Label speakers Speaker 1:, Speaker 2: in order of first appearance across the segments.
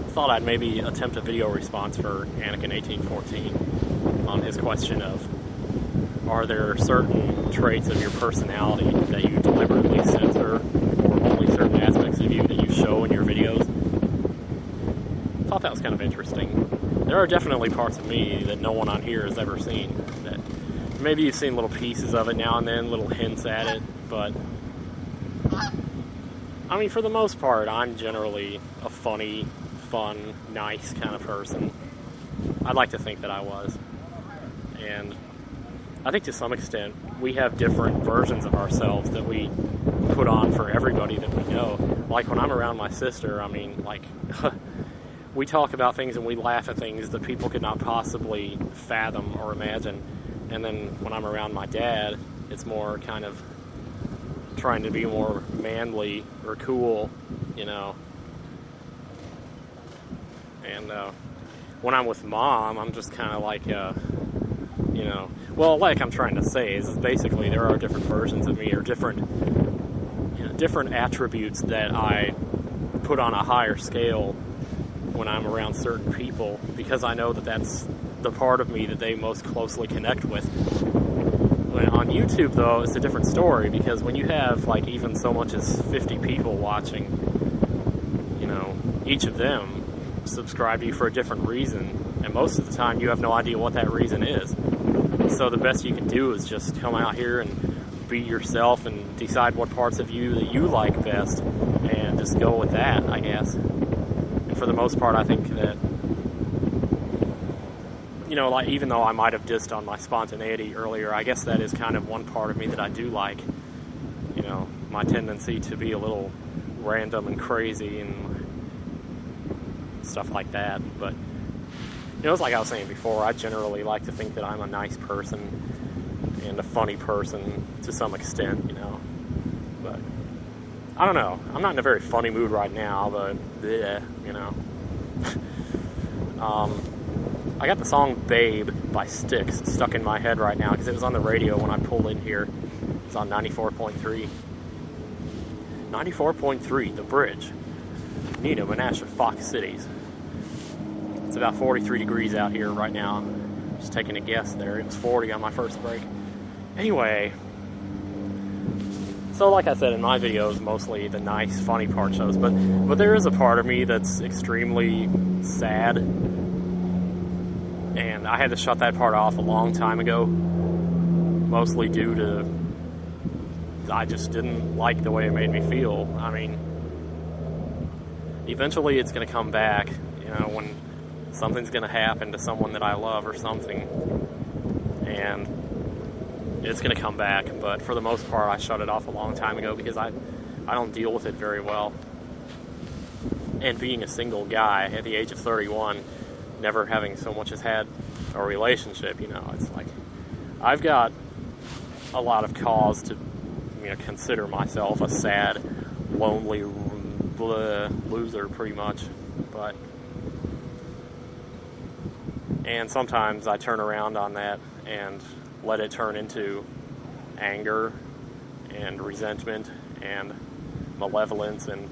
Speaker 1: thought I'd maybe attempt a video response for Anakin1814 on his question of, are there certain traits of your personality that you deliberately censor, or only certain aspects of you that you show in your videos? I thought that was kind of interesting. There are definitely parts of me that no one on here has ever seen. That maybe you've seen little pieces of it now and then, little hints at it, but I mean, for the most part, I'm generally a funny, fun, nice kind of person. I'd like to think that I was. And I think to some extent, we have different versions of ourselves that we put on for everybody that we know. Like when I'm around my sister, I mean, like, we talk about things and we laugh at things that people could not possibly fathom or imagine. And then when I'm around my dad, it's more kind of trying to be more manly or cool, you know. And when I'm with Mom, I'm just kind of like, you know, well, like I'm trying to say is basically there are different versions of me, or different, you know, different attributes that I put on a higher scale when I'm around certain people, because I know that that's the part of me that they most closely connect with. When on YouTube, though, it's a different story, because when you have like even so much as 50 people watching, you know, each of them subscribe to you for a different reason, and most of the time you have no idea what that reason is. So the best you can do is just come out here and be yourself and decide what parts of you that you like best, and just go with that, I guess. And for the most part, I think that, you know, like, even though I might have dissed on my spontaneity earlier, I guess that is kind of one part of me that I do like. You know, my tendency to be a little random and crazy and stuff like that. But, you know, it's like I was saying before, I generally like to think that I'm a nice person and a funny person to some extent, you know. But I don't know. I'm not in a very funny mood right now, but, bleh, you know. I got the song Babe by Styx stuck in my head right now because it was on the radio when I pulled in here. It's on 94.3. 94.3, The Bridge. Nina, Menasha, Fox Cities. It's about 43 degrees out here right now. Just taking a guess there. It was 40 on my first break. Anyway, so like I said in my videos, mostly the nice, funny part shows, but there is a part of me that's extremely sad. And I had to shut that part off a long time ago, mostly due to I just didn't like the way it made me feel. I mean, eventually it's going to come back, you know, when something's going to happen to someone that I love or something, and it's going to come back. But for the most part, I shut it off a long time ago because I don't deal with it very well. And being a single guy at the age of 31, never having so much as had a relationship, you know, it's like I've got a lot of cause to, you know, consider myself a sad, lonely loser pretty much. But and sometimes I turn around on that and let it turn into anger and resentment and malevolence and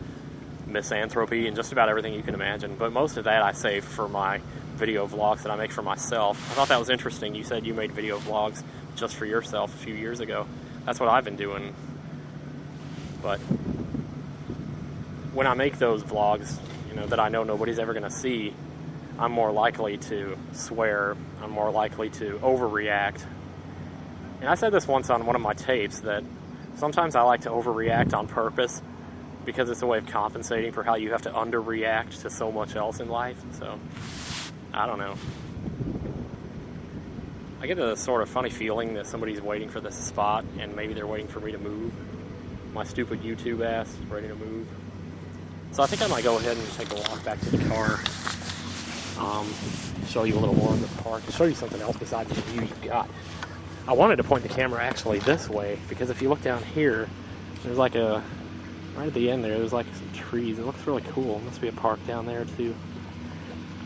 Speaker 1: misanthropy and just about everything you can imagine. But most of that I save for my video vlogs that I make for myself. I thought that was interesting. You said you made video vlogs just for yourself a few years ago. That's what I've been doing. But when I make those vlogs, you know, that I know nobody's ever going to see, I'm more likely to swear. I'm more likely to overreact. And I said this once on one of my tapes, that sometimes I like to overreact on purpose because it's a way of compensating for how you have to underreact to so much else in life. So, I don't know. I get a sort of funny feeling that somebody's waiting for this spot, and maybe they're waiting for me to move. My stupid YouTube ass is ready to move. So I think I might go ahead and just take a walk back to the car. Show you a little more of the park, and show you something else besides the view you've got. I wanted to point the camera actually this way, because if you look down here, there's like a, right at the end there's like some trees. It looks really cool. Must be a park down there too.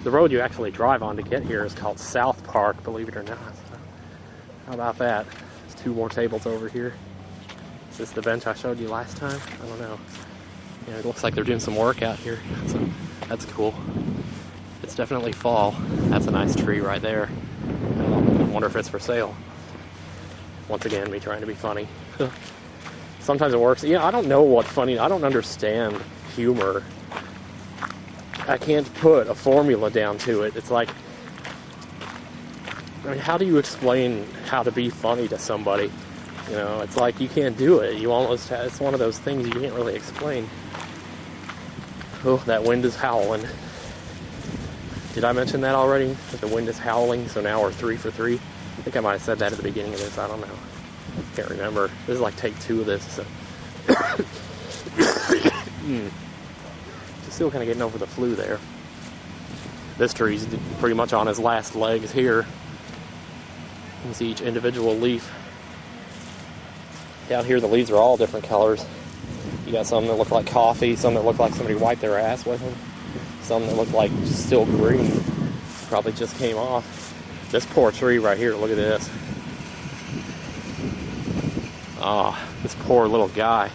Speaker 1: The road you actually drive on to get here is called South Park, believe it or not. So, how about that? There's two more tables over here. Is this the bench I showed you last time? I don't know. Yeah, it looks like they're doing some work out here. So That's cool. It's definitely fall. That's a nice tree right there. I wonder if it's for sale. Once again, me trying to be funny. Sometimes it works. Yeah, I don't know what's funny. I don't understand humor. I can't put a formula down to it. It's like, I mean, how do you explain how to be funny to somebody? You know, it's like you can't do it. You almost have, it's one of those things you can't really explain. Oh, that wind is howling. Did I mention that already? That the wind is howling, so now we're 3 for 3? I think I might have said that at the beginning of this. I don't know. Can't remember. This is like take 2 of this. So. Just still kind of getting over the flu there. This tree's pretty much on his last legs here. You can see each individual leaf. Down here the leaves are all different colors. You got some that look like coffee, some that look like somebody wiped their ass with them, some that look like still green, probably just came off. This poor tree right here, look at this. Ah, this poor little guy.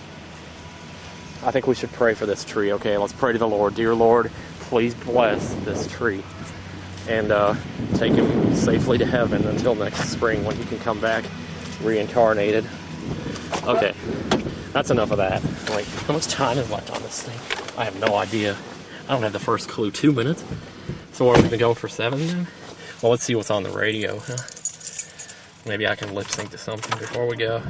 Speaker 1: I think we should pray for this tree, okay? Let's pray to the Lord. Dear Lord, please bless this tree and take him safely to heaven until next spring when he can come back reincarnated. Okay, that's enough of that. Wait, how much time is left on this thing? I have no idea. I don't have the first clue. 2 minutes? So are we gonna go for 7 then? Well, let's see what's on the radio, huh? Maybe I can lip sync to something before we go.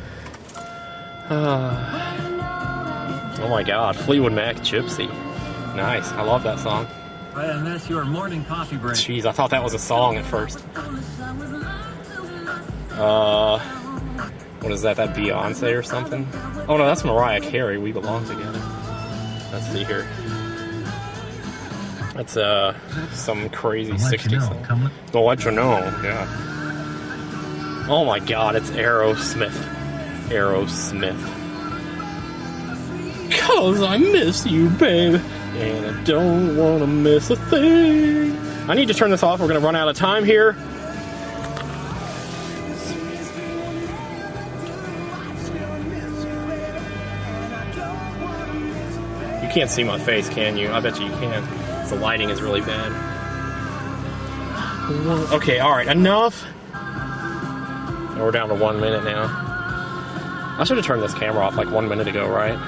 Speaker 1: Oh my god, Fleetwood Mac Gypsy. Nice, I love that song.
Speaker 2: And that's your morning coffee break.
Speaker 1: Jeez, I thought that was a song at first. What is that? That Beyonce or something? Oh no, that's Mariah Carey. We Belong Together. Let's see here. That's some crazy 60s song. They'll let you know, yeah. Oh my god, it's Aerosmith. Aerosmith. 'Cause I miss you, babe, and I don't want to miss a thing. I need to turn this off. We're going to run out of time here. You can't see my face, can you? I bet you can. The lighting is really bad. Okay, alright, enough. We're down to 1 minute now. I should have turned this camera off like 1 minute ago, right?